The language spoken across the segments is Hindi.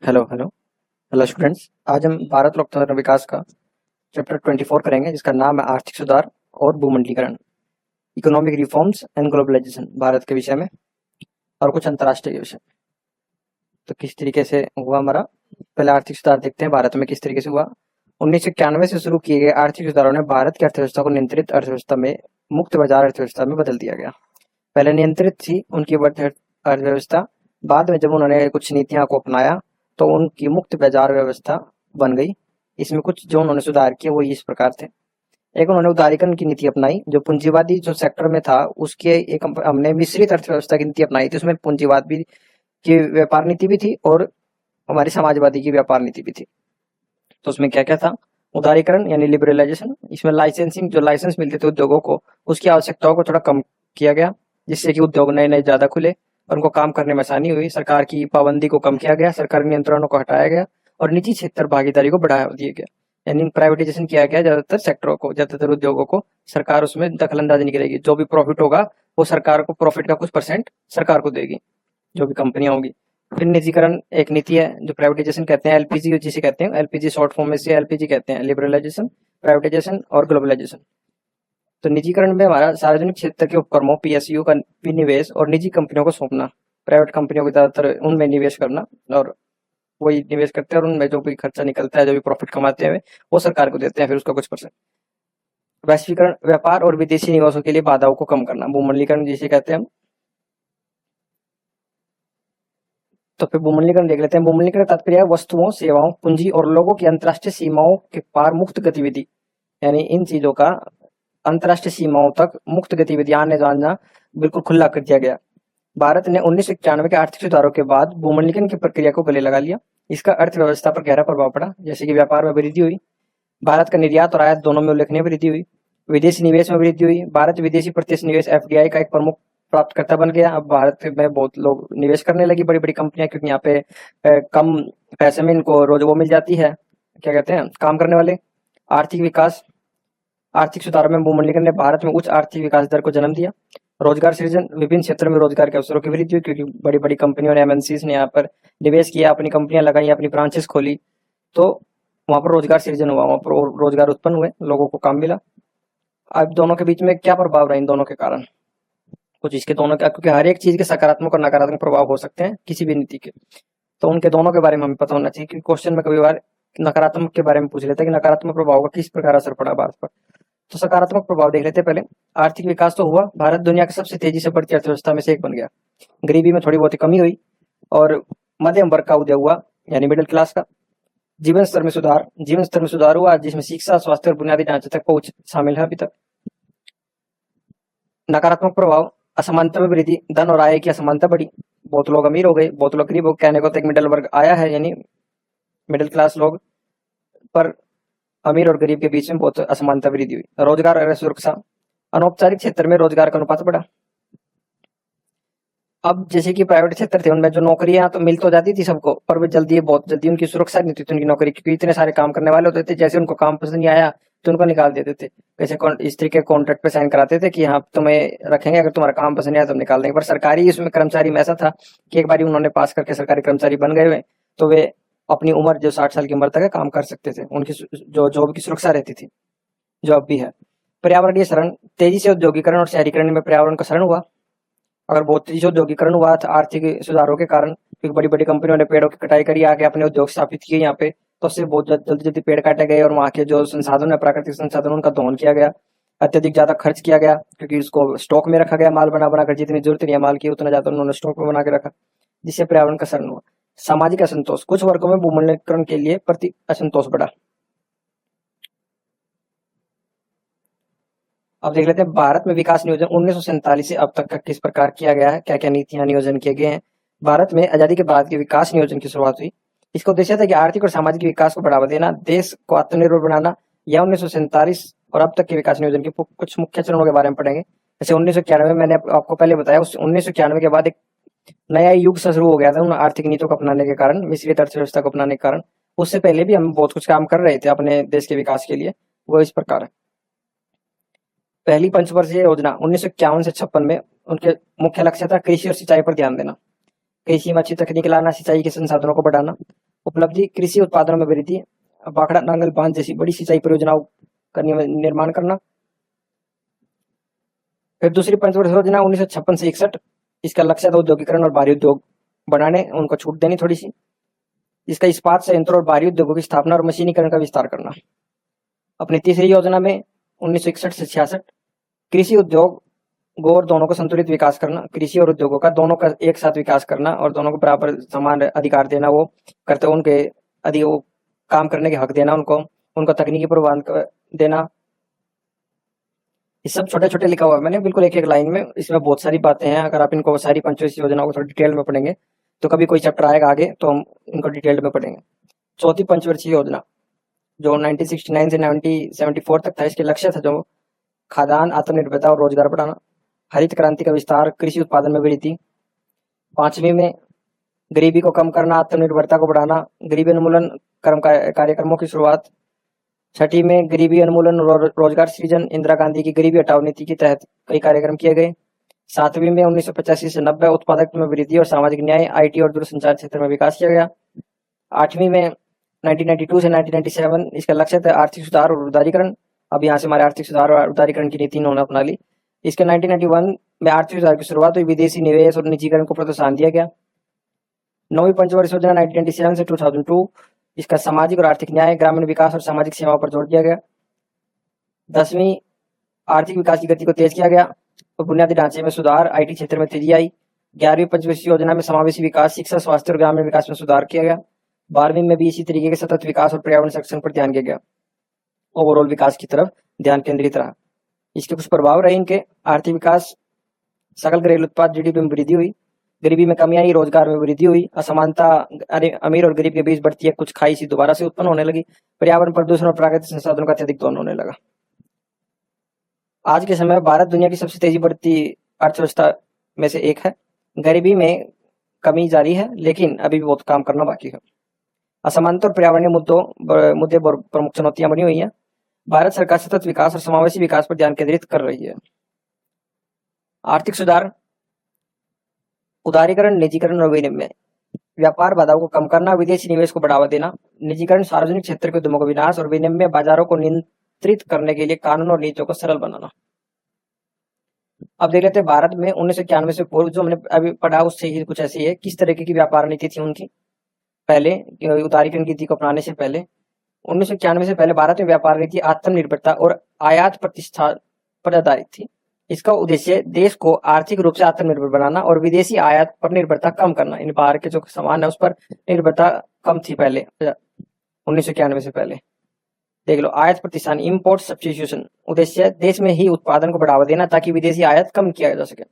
Hello hello hello students. आज हम भारत लोकतंत्र विकास का चैप्टर 24 करेंगे, जिसका नाम है आर्थिक सुधार और भूमंडलीकरण, economic reforms and globalization, Bharat के विषय में और कुछ अंतर्राष्ट्रीय विषय। तो किस तरीके से हुआ हमारा, पहले आर्थिक सुधार देखते हैं भारत में किस तरीके से हुआ। 1991 से शुरू किए गए आर्थिक सुधारों ने भारत की अर्थव्यवस्था को नियंत्रित अर्थव्यवस्था में, मुक्त बाजार अर्थव्यवस्था में बदल दिया गया। पहले नियंत्रित थी उनकी अर्थव्यवस्था, बाद में जब उन्होंने कुछ नीतियों को अपनाया तो उनकी मुक्त बाजार व्यवस्था बन गई। इसमें कुछ जो उन्होंने सुधार किए वो इस प्रकार थे। एक, उन्होंने उदारीकरण की नीति अपनाई, जो पूंजीवादी जो सेक्टर में था उसके एक हमने मिश्रित अर्थव्यवस्था की नीति अपनाई थी। उसमें पूंजीवाद भी की व्यापार नीति भी थी और हमारी समाजवादी की व्यापार नीति भी थी। तो उसमें क्या क्या था, उदारीकरण यानी लिबरलाइजेशन। इसमें लाइसेंसिंग, जो लाइसेंस मिलते थे उद्योगों को, उसकी आवश्यकताओं को थोड़ा कम किया गया, जिससे कि उद्योग नए नए ज्यादा खुले और उनको काम करने में आसानी हुई। सरकार की पाबंदी को कम किया गया, सरकारी नियंत्रणों को हटाया गया और निजी क्षेत्र भागीदारी को बढ़ावा दिया गया, यानी प्राइवेटाइजेशन किया गया। ज्यादातर सेक्टरों को, ज्यादातर उद्योगों को सरकार उसमें दखल अंदाजी नहीं करेगी। जो भी प्रॉफिट होगा वो सरकार को, प्रॉफिट का कुछ परसेंट सरकार को देगी, जो भी कंपनियां होंगी। फिर निजीकरण एक नीति है, जो प्राइवेटाइजेशन कहते हैं, एलपीजी जिसे कहते हैं, एलपीजी शॉर्ट फॉर्म में से एलपीजी कहते हैं, लिबरलाइजेशन, प्राइवेटाइजेशन और ग्लोबलाइजेशन। तो निजीकरण में हमारा सार्वजनिक क्षेत्र के उपक्रमों पीएसयू का विनिवेश और निजी कंपनियों को सौंपना, प्राइवेट कंपनियों को ज्यादातर उनमें निवेश करना, और वही निवेश करते हैं और उनमें जो भी खर्चा निकलता है, जो भी प्रॉफिट कमाते हैं वो सरकार को देते हैं, फिर उसका कुछ परसेंट। वैश्वीकरण, व्यापार और विदेशी निवेशों के लिए बाधाओं को कम करना, भूमंडलीकरण जिसे कहते हैं हम। तो फिर भूमंडलीकरण देख लेते हैं। भूमंडलीकरण तात्पर्य है वस्तुओं, सेवाओं, पूंजी और लोगों की अंतर्राष्ट्रीय सीमाओं के पार मुक्त गतिविधि, यानी इन चीजों का अंतर्राष्ट्रीय सीमाओं तक मुक्त गतिविधि आने जाना बिल्कुल खुला कर दिया गया। भारत ने 1991 के आर्थिक सुधारों के बाद भूमंडलीकरण की प्रक्रिया को गले लगा लिया। इसका अर्थव्यवस्था पर गहरा प्रभाव पड़ा, जैसे कि व्यापार में वृद्धि हुई, भारत का निर्यात और आयात दोनों में उल्लेखनीय वृद्धि हुई, विदेशी निवेश में वृद्धि हुई। भारत विदेशी प्रत्यक्ष निवेश एफडीआई का एक प्रमुख प्राप्तकर्ता बन गया। अब भारत में बहुत लोग निवेश करने लगी, बड़ी बड़ी कंपनियां, क्योंकि यहाँ पे कम पैसे में इनको रोज वो मिल जाती है, क्या कहते हैं, काम करने वाले। आर्थिक विकास, आर्थिक सुधारों में भूमंडलीकरण ने भारत में उच्च आर्थिक विकास दर को जन्म दिया। रोजगार सृजन, विभिन्न क्षेत्रों में रोजगार के अवसरों की वृद्धि हुई, क्योंकि बड़ी बड़ी कंपनियों ने, एमएनसीज ने यहाँ पर निवेश किया, अपनी कंपनियां लगाई, अपनी ब्रांचेस खोली, तो वहां पर रोजगार सृजन हुआ, वहां पर रोजगार उत्पन्न हुए, लोगों को काम मिला। अब दोनों के बीच में क्या प्रभाव रहा इन दोनों के कारण, कुछ इसके दोनों का, क्योंकि हर एक चीज के सकारात्मक और नकारात्मक प्रभाव हो सकते हैं किसी भी नीति के, तो उनके दोनों के बारे में हमें पता होना चाहिए। क्योंकि क्वेश्चन में कभी बार नकारात्मक के बारे में पूछ लेते हैं कि नकारात्मक प्रभाव का किस प्रकार असर पड़ा भारत पर। तो सकारात्मक प्रभाव देख लेते हैं पहले। आर्थिक विकास तो हुआ, भारत दुनिया की सबसे तेजी से बढ़ती अर्थव्यवस्था में से एक बन गया। गरीबी में थोड़ी बहुत कमी हुई और मध्यम वर्ग का उदय हुआ, यानी मिडिल क्लास का। जीवन स्तर में सुधार, जीवन स्तर में सुधार हुआ, जिसमें शिक्षा, स्वास्थ्य और बुनियादी ढांचे तक पहुंच शामिल है अभी तक। नकारात्मक प्रभाव, असमानता में वृद्धि, धन और आय की असमानता बढ़ी, बहुत लोग अमीर हो गए, बहुत लोग गरीब हो, कहने को तो एक मिडिल वर्ग आया है, यानी मिडिल क्लास लोग, पर अमीर और गरीब के बीच में बहुत असमानता वृद्धि हुई। रोजगार और सुरक्षा, अनौपचारिक क्षेत्र में रोजगार का अनुपात बढ़ा। अब जैसे कि प्राइवेट क्षेत्र थे, उनमें जो नौकरियां तो मिल तो जाती थी सबको, पर वे बहुत जल्दी उनकी सुरक्षा नहीं थी उनकी नौकरी, क्योंकि इतने सारे काम करने वाले होते थे, जैसे उनको काम पसंद नहीं आया तो उनको निकाल देते थे। कैसे इस तरीके के कॉन्ट्रैक्ट पे साइन कराते थे कि हाँ तुम्हें रखेंगे, अगर तुम्हारा काम पसंद नहीं आया तो हम निकाल देंगे। पर सरकारी इसमें कर्मचारी में ऐसा था कि एक बार उन्होंने पास करके सरकारी कर्मचारी बन गए हुए, तो वे अपनी उम्र जो 60 साल की उम्र तक काम कर सकते थे, उनकी जो जॉब की सुरक्षा रहती थी, जो अब भी है। पर्यावरणीय शरण, तेजी से औद्योगिकरण और शहरीकरण में पर्यावरण का शरण हुआ। अगर बहुत तेजी से औद्योगिकरण हुआ था आर्थिक सुधारों के कारण, क्योंकि बड़ी बड़ी कंपनियों ने पेड़ों की कटाई करी, आके अपने उद्योग स्थापित किए यहाँ पे, तो उससे बहुत जल्दी जल्दी पेड़ काटे गए और वहाँ के जो संसाधन है, प्राकृतिक संसाधन, उनका दोहन किया गया, अत्यधिक ज्यादा खर्च किया गया, क्योंकि उसको स्टॉक में रखा गया, माल बना बना कर, जितनी जरूरत नहीं है माल की उतना ज्यादा उन्होंने स्टॉक में बना के रखा, जिससे पर्यावरण का शरण हुआ। सामाजिक असंतोष, कुछ वर्गों में भूमंडलीकरण के लिए प्रति असंतोष बढ़ा। अब देख लेते हैं भारत में विकास नियोजन 1947 से अब तक का किस प्रकार किया गया है, क्या क्या नीतियां नियोजन किए गए हैं। भारत में आजादी के बाद के विकास नियोजन की शुरुआत हुई। इसका उद्देश्य था कि आर्थिक और सामाजिक विकास को बढ़ावा देना, देश को आत्मनिर्भर बनाना। यह 1947 और अब तक के विकास नियोजन के कुछ मुख्य चरणों के बारे में पढ़ेंगे। जैसे 1991 मैंने आपको पहले बताया, उस 1991 के बाद एक नया युग शुरू हो गया था उन आर्थिक नीतियों को अपनाने के कारण, मिश्रित अर्थव्यवस्था को अपनाने के कारण। उससे पहले भी हम बहुत कुछ काम कर रहे थे अपने देश के विकास के लिए, वो इस प्रकार है। पहली पंचवर्षीय योजना 1951 से 56 में, उनके मुख्य लक्ष्य था कृषि और सिंचाई पर ध्यान देना, कृषि में अच्छी तकनीक लाना, सिंचाई के संसाधनों को बढ़ाना, उपलब्धि कृषि उत्पादनों में वृद्धि, बाखड़ा नांगल बांध जैसी बड़ी सिंचाई परियोजनाओं का निर्माण करना। फिर दूसरी पंचवर्षीय योजना 1956 से 61, इसका लक्ष्य था औद्योगिकरण और भारी उद्योग बनाने, उनको छूट देनी थोड़ी सी। इसका इस्पात संयंत्रों और भारी उद्योगों की स्थापना और मशीनीकरण का विस्तार करना। अपनी तीसरी योजना में 1961 से 66 कृषि उद्योग और दोनों को संतुलित विकास करना, कृषि और उद्योगों का दोनों का एक साथ विकास करना और दोनों को बराबर समान अधिकार देना, वो करते उनके अधिक वो काम करने के हक देना, उनको तकनीकी पूर्वाधार देना। ये सब छोटे छोटे लिखा हुआ है मैंने बिल्कुल एक एक लाइन में, इसमें बहुत सारी बातें हैं। अगर आप इनको सारी पंचवर्षीय योजनाओं को थोड़ी डिटेल में पढ़ेंगे तो कभी कोई चैप्टर आएगा आगे तो हम इनको डिटेल में पढ़ेंगे। चौथी पंचवर्षीय योजना जो 1969 से 1974 तक था, इसके लक्ष्य था जो खाद्यान्न आत्मनिर्भरता और रोजगार बढ़ाना, हरित क्रांति का विस्तार, कृषि उत्पादन में वृद्धि। पांचवी में गरीबी को कम करना, आत्मनिर्भरता को बढ़ाना, गरीबी उन्मूलन कार्यक्रमों की शुरुआत। छठी में गरीबी उन्मूलन रोजगार सृजन, इंदिरा गांधी की गरीबी हटाओ नीति के तहत कई कार्यक्रम किए गए। सातवीं में 1985 से 90 उत्पादकता में वृद्धि और सामाजिक न्याय, आईटी और दूरसंचार क्षेत्र में विकास किया गया। आठवीं में 1992 से 1997 इसका लक्ष्य था आर्थिक सुधार और उदारीकरण। अब यहाँ से हमारे आर्थिक सुधार और उदारीकरण की नीति इन्होंने अपना ली। इसके 1991 में आर्थिक सुधार की शुरुआत हुई, विदेशी निवेश और निजीकरण को प्रोत्साहन दिया गया। नौवीं पंचवर्षीय योजना 1997 से 2002, इसका सामाजिक और आर्थिक न्याय, ग्रामीण विकास और सामाजिक सेवाओं पर जोर दिया गया। 10वीं आर्थिक विकास की गति को तेज किया गया और बुनियादी ढांचे में सुधार, आईटी क्षेत्र में तेजी आई। 11वीं पंचवर्षीय योजना में समावेशी विकास, शिक्षा, स्वास्थ्य और ग्रामीण विकास में सुधार किया गया। 12वीं में भी इसी तरीके के सतत विकास और पर्यावरण संरक्षण पर ध्यान दिया गया, ओवरऑल विकास की तरफ ध्यान केंद्रित रहा। इसके कुछ प्रभाव रहे इनके। आर्थिक विकास, सकल घरेलू उत्पाद जीडीपी में वृद्धि हुई, गरीबी में कमी आई, रोजगार में वृद्धि हुई, असमानता अमीर और गरीब के बीच बढ़ती है कुछ खाई सी दोबारा से उत्पन्न होने लगी, पर्यावरण प्रदूषण और प्राकृतिक संसाधनों का अत्यधिक दोहन होने लगा। आज के समय में भारत दुनिया की सबसे तेजी बढ़ती अर्थव्यवस्था में से एक है। गरीबी में कमी जारी है लेकिन अभी भी बहुत काम करना बाकी है। असमानता और पर्यावरणीय मुद्दे प्रमुख चुनौतियां बनी हुई हैं। भारत सरकार सतत विकास और समावेशी विकास पर ध्यान केंद्रित कर रही है। आर्थिक सुधार, उदारीकरण, निजीकरण और विनिमय, व्यापार बाधाओं को कम करना, विदेशी निवेश को बढ़ावा देना, निजीकरण, सार्वजनिक क्षेत्र के उद्यमों का विनाश और विनिमय बाजारों को नियंत्रित करने के लिए कानून और नीतियों को सरल बनाना। अब देख लेते हैं भारत में 1991 से पूर्व जो हमने अभी पढ़ा उससे ही कुछ ऐसी है, किस तरीके की व्यापार नीति थी उनकी। पहले उदारीकरण नीति को अपनाने से पहले 1991 से पहले भारत में व्यापार नीति आत्मनिर्भरता और आयात प्रतिष्ठा पर आधारित थी। इसका उद्देश्य देश को आर्थिक रूप से आत्मनिर्भर बनाना और विदेशी आयात पर निर्भरता कम करना। इन बाहर के जो सामान है उस पर निर्भरता कम थी पहले 1991 से पहले। देख लो, आयात प्रतिष्ठान, इंपोर्ट सब्स्टिट्यूशन, उद्देश्य देश में ही उत्पादन को बढ़ावा देना ताकि विदेशी आयात कम किया जा सके।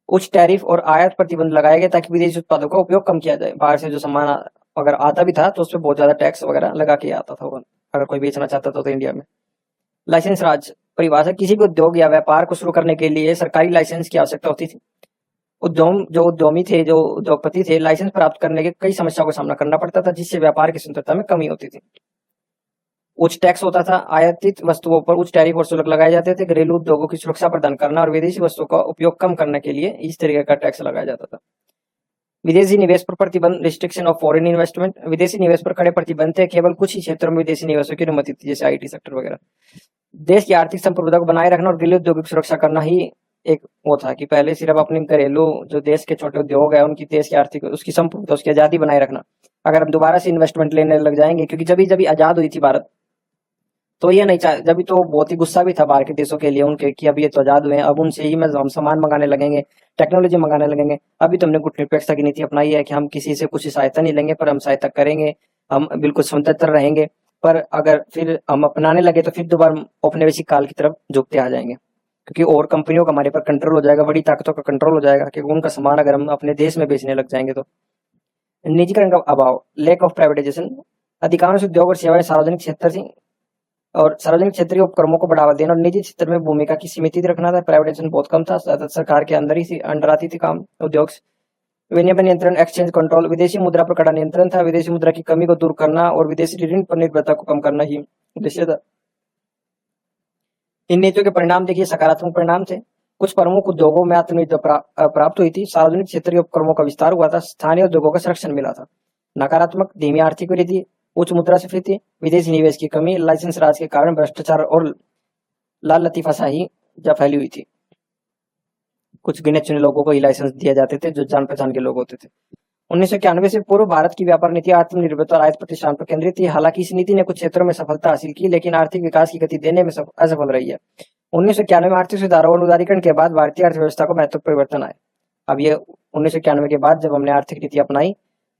उच्च टैरिफ और आयात प्रतिबंध लगाए गए ताकि विदेशी उत्पादों का उपयोग कम किया जाए। बाहर से जो सामान अगर आता भी था तो उस पर बहुत ज्यादा टैक्स वगैरह लगा के आता था अगर कोई बेचना चाहता था तो इंडिया में। लाइसेंस राज, परिभाषा, किसी भी उद्योग या व्यापार को शुरू करने के लिए सरकारी लाइसेंस की आवश्यकता होती थी। उद्यमी थे, जो उद्योगपति थे, लाइसेंस प्राप्त करने के कई समस्याओं का सामना करना पड़ता था जिससे व्यापार की स्वतंत्रता में कमी होती थी। उच्च टैक्स होता था, आयातित वस्तुओं पर उच्च टैरिफ और शुल्क लगाए जाते थे। घरेलू उद्योगों की सुरक्षा प्रदान करना और विदेशी वस्तुओं का उपयोग कम करने के लिए इस तरीके का टैक्स लगाया जाता था। विदेशी निवेश पर प्रतिबंध, रिस्ट्रिक्शन ऑफ फॉरेन इन्वेस्टमेंट, विदेशी निवेश पर कड़े प्रतिबंध थे। केवल कुछ ही क्षेत्रों में विदेशी निवेशों की अनुमति थी, जैसे आईटी सेक्टर वगैरह। देश की आर्थिक संप्रभुता को बनाए रखना और घरेलू उद्योगों की सुरक्षा करना ही एक वो था कि पहले सिर्फ अपने घरेलू जो देश के छोटे उद्योग है उनकी देश की आर्थिक उसकी संप्रभुता, उसकी आजादी बनाए रखना। अगर हम दोबारा से इन्वेस्टमेंट लेने लग जाएंगे, क्योंकि जब आजाद हुई थी भारत तो ये नहीं चाह, जब तो बहुत ही गुस्सा भी था बाहर के देशों के लिए उनके कि अब ये तो आजाद हुए हैं, अब उनसे ही हम सामान मंगाने लगेंगे, टेक्नोलॉजी मंगाने लगेंगे। अभी तो हमने गुटनिरपेक्षता की नीति अपनाई है कि हम किसी से कुछ सहायता नहीं लेंगे, पर हम सहायता करेंगे, हम बिल्कुल स्वतंत्र रहेंगे। पर अगर फिर हम अपनाने लगे तो फिर दोबारा औपनिवेशिक काल की तरफ झुकते आ जाएंगे, क्योंकि और कंपनियों का हमारे पर कंट्रोल हो जाएगा, बड़ी ताकतों का कंट्रोल हो जाएगा, क्योंकि उनका सामान अगर हम अपने देश में बेचने लग जाएंगे तो। निजीकरण का अभाव, लैक ऑफ प्राइवेटाइजेशन, अधिकांश उद्योग और सेवाएं सार्वजनिक क्षेत्र से और सार्वजनिक क्षेत्र के उपक्रमों को बढ़ावा देना और निजी क्षेत्र में भूमिका की सीमित रखना था। प्राइवेटाइजेशन बहुत कम था, सरकार के अंदर ही अंडर आती थी काम उद्योग। विनिमय नियंत्रण, एक्सचेंज कंट्रोल, विदेशी मुद्रा पर कड़ा नियंत्रण था। विदेशी मुद्रा की कमी को दूर करना और विदेशी ऋण पर निर्भरता को कम करना ही उद्देश्य था। इन नीतियों के परिणाम देखिए, सकारात्मक परिणाम थे। कुछ प्रमुख उद्योगों में आत्मनिर्भरता प्राप्त हुई थी। सार्वजनिक क्षेत्र के उपक्रमों का विस्तार हुआ था। स्थानीय उद्योगों का संरक्षण मिला था। नकारात्मक धीमी आर्थिक वृद्धि, उच्च मुद्रास्फीति, विदेशी निवेश की कमी, लाइसेंस राज के कारण भ्रष्टाचार और लाल लतीफाशाही जब फैली हुई थी। कुछ गिने चुने लोगों को ही लाइसेंस दिए जाते थे जो जान पहचान के लोग होते थे। 1991 से पूर्व भारत की व्यापार नीति आत्मनिर्भरता और आयात प्रतिष्ठान पर केंद्रित थी। हालांकि इस नीति ने कुछ क्षेत्रों में सफलता हासिल की, लेकिन आर्थिक विकास की गति देने में असफल रही है। 1991 में आर्थिक सुधारों और उदारीकरण के बाद भारतीय अर्थव्यवस्था को महत्वपूर्ण परिवर्तन आए। अब ये 1991 के बाद जब हमने आर्थिक नीति अपनाई,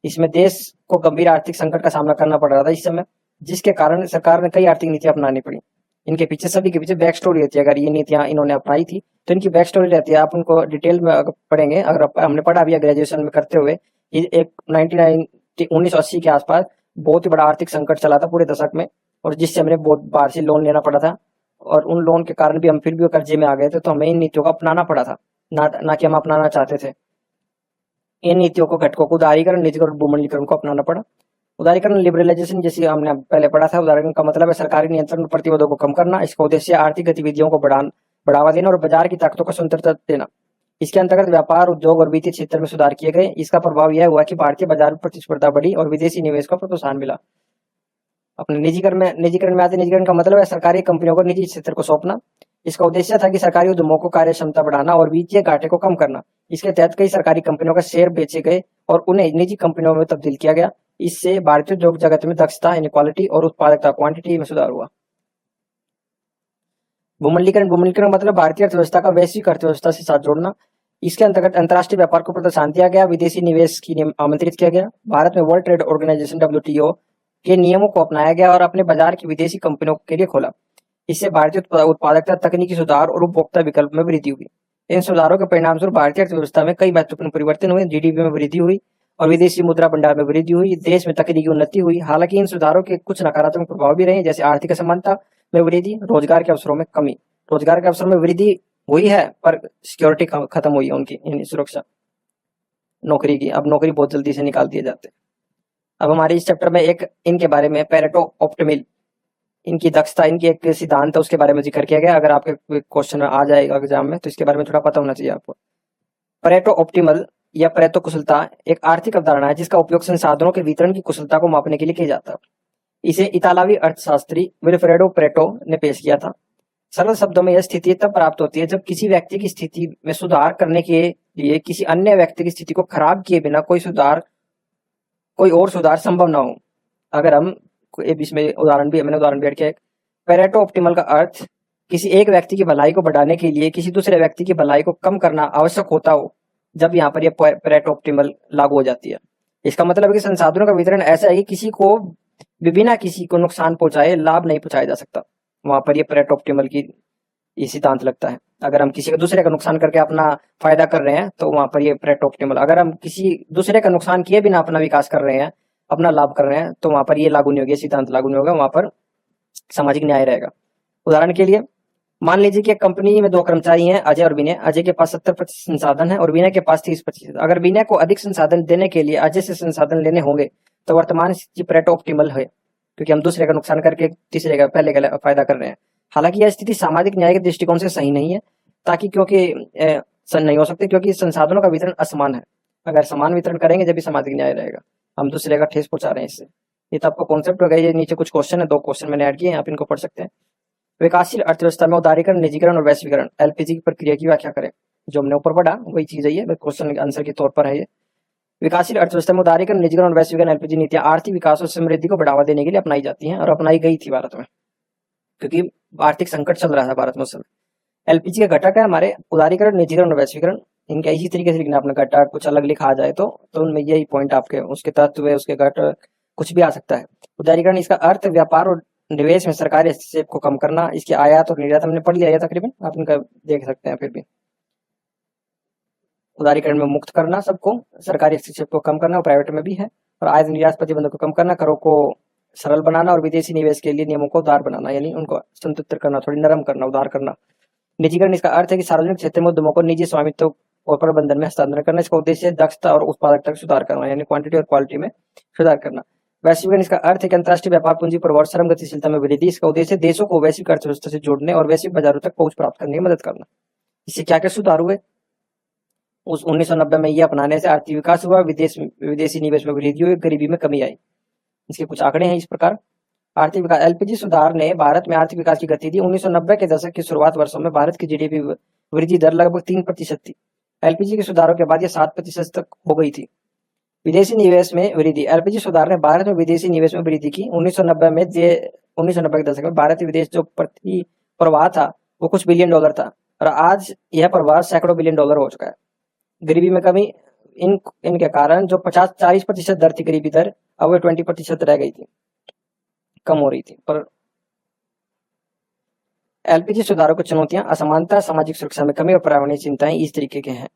इसमें देश को गंभीर आर्थिक संकट का सामना करना पड़ रहा था इस समय, जिसके कारण सरकार ने कई आर्थिक नीतियां अपनानी पड़ी। इनके पीछे सभी के पीछे बैक स्टोरी रहती है। अगर ये नीतियां इन्होंने अपनाई थी तो इनकी बैक स्टोरी रहती है। आप उनको डिटेल में अगर पढ़ेंगे, अगर हमने पढ़ा भी है ग्रेजुएशन में करते हुए, ये एक 1980 के आसपास बहुत ही बड़ा आर्थिक संकट चला था पूरे दशक में, और जिससे हमने बहुत बाहर से लोन लेना पड़ा था, और उन लोन के कारण भी हम फिर भी कर्जे में आ गए थे। तो हमें इन नीतियों को अपनाना पड़ा था, ना कि हम अपनाना चाहते थे। इन नीतियों को घटकों को उदारीकरण, निजीकरण और भूमंडलीकरण को अपनाना पड़ा। उदारीकरण लिबरलाइजेशन जैसे हमने पहले पढ़ा था। उदारीकरण का मतलब है सरकारी नियंत्रण और प्रतिबंधों को कम करना। इसका उद्देश्य आर्थिक गतिविधियों को बढ़ावा देना और बाजार की ताकतों को स्वतंत्रता देना। इसके अंतर्गत व्यापार, उद्योग और वित्तीय क्षेत्र में सुधार किए गए। इसका प्रभाव यह हुआ कि भारतीय बाजार में प्रतिस्पर्धा बढ़ी और विदेशी निवेश को प्रोत्साहन मिला। अपने निजीकरण में आते निजीकरण का मतलब है सरकारी कंपनियों को निजी क्षेत्र को सौंपना। इसका उद्देश्य था कि सरकारी उद्यमों को कार्य क्षमता बढ़ाना और वित्तीय घाटे को कम करना। इसके तहत कई सरकारी कंपनियों का शेयर बेचे गए और उन्हें निजी कंपनियों में तब्दील किया गया। इससे भारतीय उद्योग जगत में दक्षता, इनक्वालिटी और उत्पादकता, क्वांटिटी में सुधार हुआ। भूमंडलीकरण मतलब भारतीय अर्थव्यवस्था का वैश्विक अर्थव्यवस्था से साथ जोड़ना। इसके अंतर्गत अंतर्राष्ट्रीय व्यापार को प्रोत्साहन दिया गया, विदेशी निवेश की आमंत्रित किया गया। भारत में वर्ल्ड ट्रेड ऑर्गेनाइजेशन WTO के नियमों को अपनाया गया और अपने बाजार की विदेशी कंपनियों के लिए खोला। इससे भारतीय उत्पादकता, तकनीकी सुधार और उपभोक्ता विकल्प में वृद्धि हुई। इन सुधारों के परिणाम स्वरूप भारतीय अर्थव्यवस्था में कई महत्वपूर्ण परिवर्तन हुए। GDP में वृद्धि हुई और विदेशी मुद्रा भंडार में वृद्धि हुई। देश में तकनीकी उन्नति हुई। हालांकि इन सुधारों के कुछ नकारात्मक प्रभाव भी रहे, जैसे आर्थिक असमानता में वृद्धि, रोजगार के अवसरों में कमी। रोजगार के अवसरों में वृद्धि हुई है पर सिक्योरिटी खत्म हुई है उनकी, यानी सुरक्षा नौकरी की। अब नौकरी बहुत जल्दी से निकाल दिए जाते हैं। अब हमारे इस चैप्टर में एक इनके बारे में पेरेटो ऑप्टिमल, इनकी दक्षता, इनकी एक सिद्धांत है, उसके बारे में जिक्र किया गया। अगर आपके क्वेश्चन आ जाएगा एग्जाम में तो इसके बारे में थोड़ा पता होना चाहिए आपको। परेटो ऑप्टिमल या परेटो कुशलता एक आर्थिक अवधारणा है जिसका उपयोग संसाधनों के वितरण की कुशलता को मापने के लिए किया जाता है। इसे इतालवी अर्थशास्त्री विल्फ्रेडो परेटो ने पेश किया था। सरल शब्दों में यह स्थिति तब प्राप्त होती है जब किसी व्यक्ति की स्थिति में सुधार करने के लिए किसी अन्य व्यक्ति की स्थिति को खराब किए बिना कोई और सुधार संभव ना हो। अगर हम इसमें मैंने उदाहरण भी किया। पेरेटो ऑप्टिमल का अर्थ किसी एक व्यक्ति की भलाई को बढ़ाने के लिए किसी दूसरे व्यक्ति की भलाई को कम करना आवश्यक होता हो, जब यहाँ पर यह पेरेटो ऑप्टिमल लागू हो जाती है। इसका मतलब है कि संसाधनों का वितरण ऐसा है कि किसी को बिना किसी को नुकसान पहुंचाए लाभ नहीं पहुंचाया जा सकता। वहां पर ये पेरेटो ऑप्टिमल की ये सिद्धांत लगता है। अगर हम किसी का दूसरे का नुकसान करके अपना फायदा कर रहे हैं तो वहां पर ये पेरेटो ऑप्टिमल। अगर हम किसी दूसरे का नुकसान किए बिना अपना विकास कर रहे हैं, अपना लाभ कर रहे हैं, तो वहां पर ये लागू नहीं होगा, सिद्धांत लागू नहीं होगा। वहां पर सामाजिक न्याय रहेगा। उदाहरण के लिए मान लीजिए कि एक कंपनी में 2 कर्मचारी हैं, अजय और विनय। अजय के पास 70% संसाधन है और विनय के पास 30%। अगर विनय को अधिक संसाधन देने के लिए अजय से संसाधन लेने होंगे तो वर्तमान स्थिति पेरेटो ऑप्टिमल है, क्योंकि हम दूसरे का नुकसान करके तीसरे का पहले का फायदा कर रहे हैं। हालांकि यह स्थिति सामाजिक न्याय के दृष्टिकोण से सही नहीं है, नहीं हो सकती, क्योंकि संसाधनों का वितरण असमान है। अगर समान वितरण करेंगे जब भी सामाजिक न्याय रहेगा। हम दूसरे का ठेस पहुंचा रहे हैं इससे। ये तो आपको कॉन्सेप्ट हो गया। ये नीचे कुछ क्वेश्चन है, 2 क्वेश्चन मैंने ऐड किए हैं, आप इनको पढ़ सकते हैं। विकासशील अर्थव्यवस्था में उदारीकरण, निजीकरण और वैश्वीकरण LPG की प्रक्रिया की व्याख्या करें। जो हमने ऊपर पढ़ा वही चीज है, ये क्वेश्चन आंसर के तौर पर है। ये विकासशील अर्थव्यवस्था में उदारीकरण, निजीकरण और वैश्वीकरण LPG नीतियां आर्थिक विकास और समृद्धि को बढ़ावा देने के लिए अपनाई जाती हैं और अपनाई गई थी भारत में, क्योंकि आर्थिक संकट चल रहा था भारत में उस समय। LPG के घटक है हमारे उदारीकरण, निजीकरण और वैश्वीकरण। इनका इसी तरीके से लिखना अपना घटक, कुछ अलग लिखा जाए तो उनमें यही पॉइंट आपके, उसके तत्व, उसके घटक कुछ भी आ सकता है। उदारीकरण, इसका अर्थ व्यापार और निवेश में सरकारी हस्तक्षेप को कम करना। इसके आयात और निर्यात हमने पढ़ लिया है तकरीबन, आप इनका देख सकते हैं। फिर भी उदारीकरण में मुक्त करना सबको, सरकारी हस्तक्षेप को कम करना, प्राइवेट में भी है। और आयात निर्यात प्रतिबंधों को कम करना, करों को सरल बनाना और विदेशी निवेश के लिए नियमों को उदार बनाना, यानी उनको संतुलित करना, थोड़ी नरम करना, उदार करना। निजीकरण, इसका अर्थ है कि सार्वजनिक क्षेत्र में उद्यमों को निजी स्वामित्व और प्रबंधन में हस्तांतरण करना। इसका उद्देश्य दक्षता और उत्पादकता में सुधार करना, यानी क्वांटिटी और क्वालिटी में सुधार करना। वैश्वीकरण, इसका अर्थ है कि अंतर्राष्ट्रीय व्यापार, पूंजी प्रवाह, श्रम गतिशीलता में वृद्धि। इसका उद्देश्य देशों को वैश्विक अर्थव्यवस्था से जोड़ने और वैश्विक बाजारों तक पहुंच प्राप्त करने में मदद करना। इससे क्या क्या सुधार हुए? उस 1990 में ये अपनाने से आर्थिक विकास हुआ, विदेशी निवेश में वृद्धि हुई, गरीबी में कमी आई। इसके कुछ आंकड़े हैं इस प्रकार। आर्थिक विकास, एलपीजी सुधार ने भारत में आर्थिक विकास की गति दी। 1990 के दशक की शुरुआत वर्षों में भारत की जीडीपी वृद्धि दर लगभग 3% थी। एलपीजी के सुधारों के बाद यह 7% तक हो गई थी। विदेशी निवेश में वृद्धि, एलपीजी सुधार ने भारत में विदेशी निवेश में वृद्धि की। 1990 के दशक में भारत विदेश जो प्रति प्रवाह था वो कुछ बिलियन डॉलर था, और आज यह प्रवाह सैकड़ों बिलियन डॉलर हो चुका है। गरीबी में कमी, इनके कारण जो 40% दर थी गरीबी दर, अब वो 20% रह गई थी, कम हो रही थी। पर एलपीजी सुधारों की चुनौतियां, असमानता, सामाजिक सुरक्षा में कमी और पर्यावरणीय चिंताएं इस तरीके के हैं।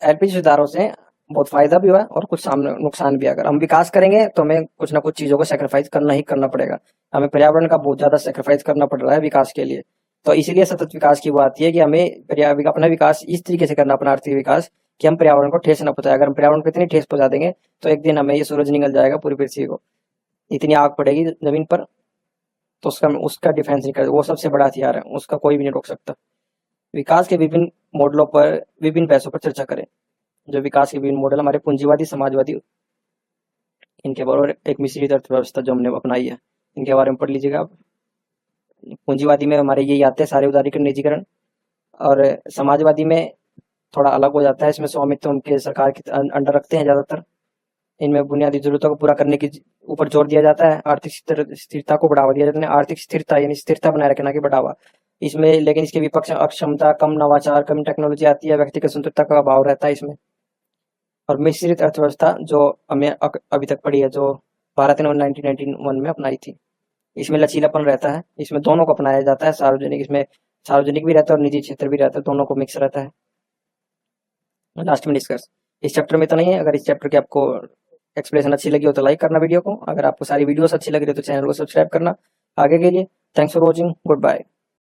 एलपीजी सुधारों से बहुत फायदा भी हुआ और कुछ सामने नुकसान भी। अगर हम विकास करेंगे तो हमें कुछ ना कुछ चीजों को सेक्रीफाइस करना ही करना पड़ेगा। हमें पर्यावरण का बहुत ज्यादा सेक्रीफाइस करना पड़ रहा है विकास के लिए। तो इसीलिए सतत विकास की बात है कि हमें अपना विकास इस तरीके से करना, अपना आर्थिक विकास, कि हम पर्यावरण को ठेस न पहुंचाए। अगर हम पर्यावरण को इतनी ठेस पहुंचा देंगे तो एक दिन हमें ये सूरज निकल जाएगा, पूरी पृथ्वी को इतनी आग पड़ेगी जमीन पर, तो उसका डिफेंस नहीं कर, वो सबसे बड़ा हथियार है, उसका कोई भी नहीं रोक सकता। विकास के विभिन्न मॉडलों पर, विभिन्न पैसों पर चर्चा करें। जो विकास के विभिन्न मॉडल हमारे पूंजीवादी, समाजवादी, इनके बराबर एक मिश्रित अर्थव्यवस्था जो हमने अपनाई है, इनके बारे में पढ़ लीजिएगा आप। पूंजीवादी में हमारे यही आते हैं, सारे उदारीकरण, निजीकरण। और समाजवादी में थोड़ा अलग हो जाता है, इसमें स्वामित्व उनके सरकार के अंडर रखते हैं ज्यादातर। इनमें बुनियादी जरूरतों को पूरा करने के ऊपर जोर दिया जाता है, आर्थिक स्थिरता को बढ़ावा दिया जाता है। आर्थिक स्थिरता यानी स्थिरता बनाए रखना की बढ़ावा इसमें, लेकिन इसके विपक्ष अक्षमता, कम नवाचार, कम टेक्नोलॉजी आती है, व्यक्तिगत स्वतंत्रता का अभाव रहता है इसमें। और मिश्रित अर्थव्यवस्था जो हमें अभी तक पड़ी है, जो भारत ने 1991 में अपनाई थी, इसमें लचीलापन रहता है, इसमें दोनों को अपनाया जाता है। इसमें सार्वजनिक भी रहता है और निजी क्षेत्र भी रहता है, दोनों को मिक्स रहता है। लास्ट में डिस्कस इस चैप्टर में तो नहीं है। अगर इस चैप्टर की आपको एक्सप्लेनेशन अच्छी लगी हो तो लाइक करना वीडियो को। अगर आपको सारी वीडियोस अच्छी लग रही है तो चैनल को सब्सक्राइब करना आगे के लिए। Thanks for watching, good bye.